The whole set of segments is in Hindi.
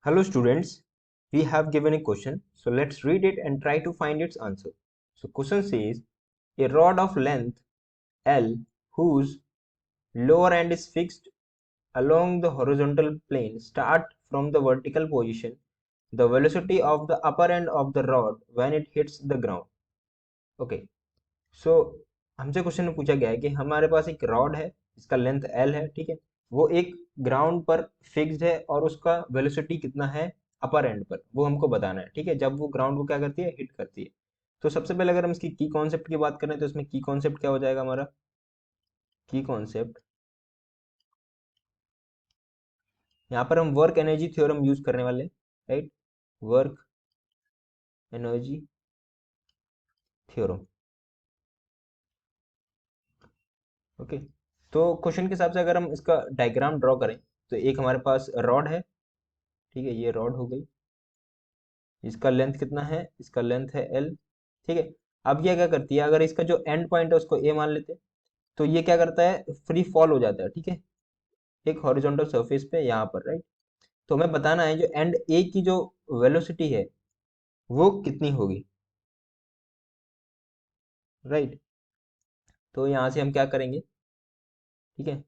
Hello students, we have given a question, so let's read it and try to find its answer. So question says, a rod of length L whose lower end is fixed along the horizontal plane start from the vertical position, the velocity of the upper end of the rod when it hits the ground. Okay, so हमसे क्वेश्चन में पूछा गया है कि हमारे पास एक रॉड है, इसका लेंथ L है, ठीक है, वो एक ग्राउंड पर फिक्स्ड है और उसका वेलोसिटी कितना है अपर एंड पर, वो हमको बताना है, ठीक है, जब वो ग्राउंड को क्या करती है, हिट करती है। तो सबसे पहले अगर हम इसकी की कॉन्सेप्ट की बात करें तो इसमें की कॉन्सेप्ट क्या हो जाएगा हमारा, की कॉन्सेप्ट, यहाँ पर हम वर्क एनर्जी थ्योरम यूज करने वाले हैं, right, work energy theorem. Okay, तो क्वेश्चन के हिसाब से अगर हम इसका डायग्राम ड्रॉ करें तो एक हमारे पास रॉड है, ठीक है, ये रॉड हो गई, इसका लेंथ कितना है, इसका लेंथ है एल, ठीक है। अब ये क्या करती है, अगर इसका जो एंड पॉइंट है उसको ए मान लेते हैं, तो ये क्या करता है, फ्री फॉल हो जाता है, ठीक है, एक हॉरिजॉन्टल सरफेस पे यहाँ पर, राइट। तो हमें बताना है जो एंड ए की जो वेलोसिटी है वो कितनी होगी, राइट। तो यहाँ से हम क्या करेंगे, ठीक है,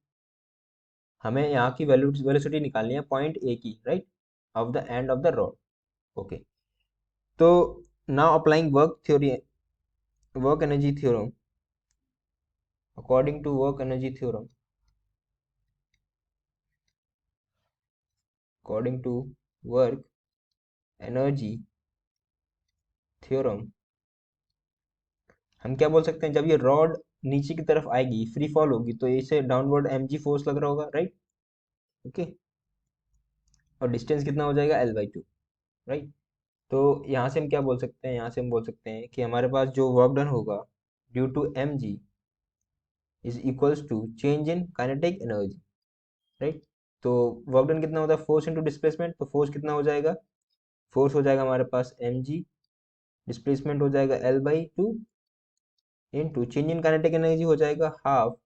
हमें यहाँ की वेलोसिटी निकालनी है पॉइंट ए की, right, of the end of the rod. Okay, तो now applying work theory, work energy theorem, according to work energy theorem, according to work energy theorem, हम क्या बोल सकते हैं, जब ये रॉड नीचे की तरफ आएगी, फ्री फॉल होगी, तो इसे डाउनवर्ड mg फोर्स लग रहा होगा, राइट। ओके, और डिस्टेंस कितना हो जाएगा L/2, राइट। तो यहाँ से हम क्या बोल सकते हैं, यहाँ से हम बोल सकते हैं कि हमारे पास जो वर्क डन होगा due to mg is equals to change in kinetic energy, right. तो वर्क डन कितना होता है, फोर्स इंटू डिस्प्लेसमेंट, तो फोर्स कितना हो जाएगा, फोर्स हो जाएगा हमारे पास mg, डिस्प्लेसमेंट हो जाएगा L/2 into change in kinetic energy हो जाएगा half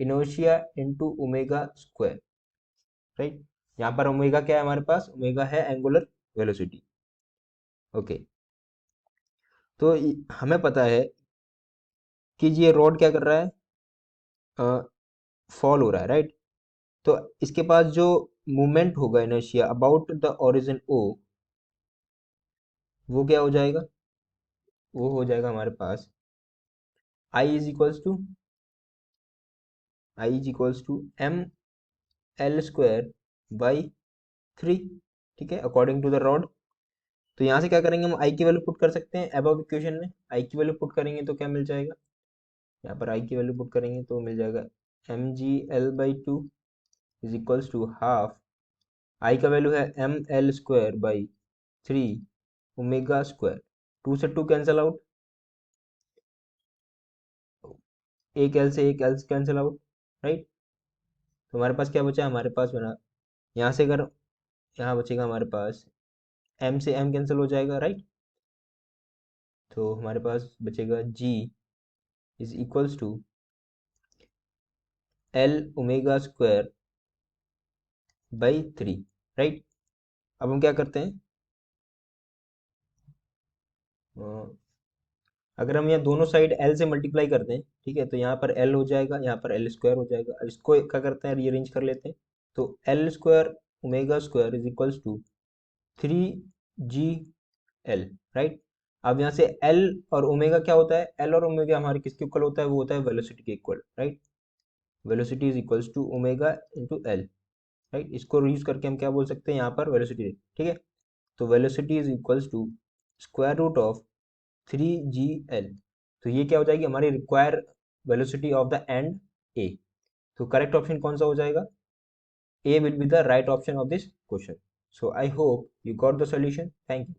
inertia into omega square, right. यहाँ पर ओमेगा क्या है हमारे पास, ओमेगा है एंगुलर वेलोसिटी। ओके, तो हमें पता है कि ये रॉड क्या कर रहा है, फॉल हो रहा है, राइट। तो इसके पास जो मूवमेंट होगा inertia about the origin O, वो क्या हो जाएगा, वो हो जाएगा हमारे पास I is equals to M L square by 3, ठीक है, अकॉर्डिंग टू द रॉड। तो यहाँ से क्या करेंगे, हम आई की वैल्यू पुट कर सकते हैं अबव इक्वेशन में, आई की वैल्यू पुट करेंगे तो क्या मिल जाएगा, यहाँ पर आई की वैल्यू पुट करेंगे तो मिल जाएगा mg/L/2 is equals to half, I का वैल्यू है ml² बाई 3 ओमेगा स्क्वायर, 2 से 2 कैंसिल आउट, एक एल से एक एल कैंसिल आउट, राइट। तो हमारे पास क्या बचा, हमारे पास बना, यहाँ से अगर यहाँ बचेगा हमारे पास एम से एम कैंसिल हो जाएगा, राइट। तो हमारे पास बचेगा g is equals to L omega square by 3, right. अब हम क्या करते हैं, अगर हम यहाँ दोनों साइड एल से मल्टीप्लाई करते हैं, ठीक है, तो यहाँ पर एल हो जाएगा, यहाँ पर एल स्क्वायर हो जाएगा। अब इसको क्या करते हैं, रीअरेंज कर लेते हैं, तो L square omega square is equals to 3GL, right. अब यहाँ से एल और ओमेगा क्या होता है, एल और ओमेगा हमारे किसके इक्वल होता है, वो होता है वेलोसिटी के equal, right. Velocity is equals to omega into L, right. इसको यूज करके हम क्या बोल सकते हैं, यहाँ पर वेलोसिटी, ठीक है, तो velocity is equals to square root of 3GL। तो ये क्या हो जाएगी, हमारी require velocity of the end A. तो करेक्ट ऑप्शन कौन सा हो जाएगा, A will be the right option of this question. So I hope you got the solution. Thank you.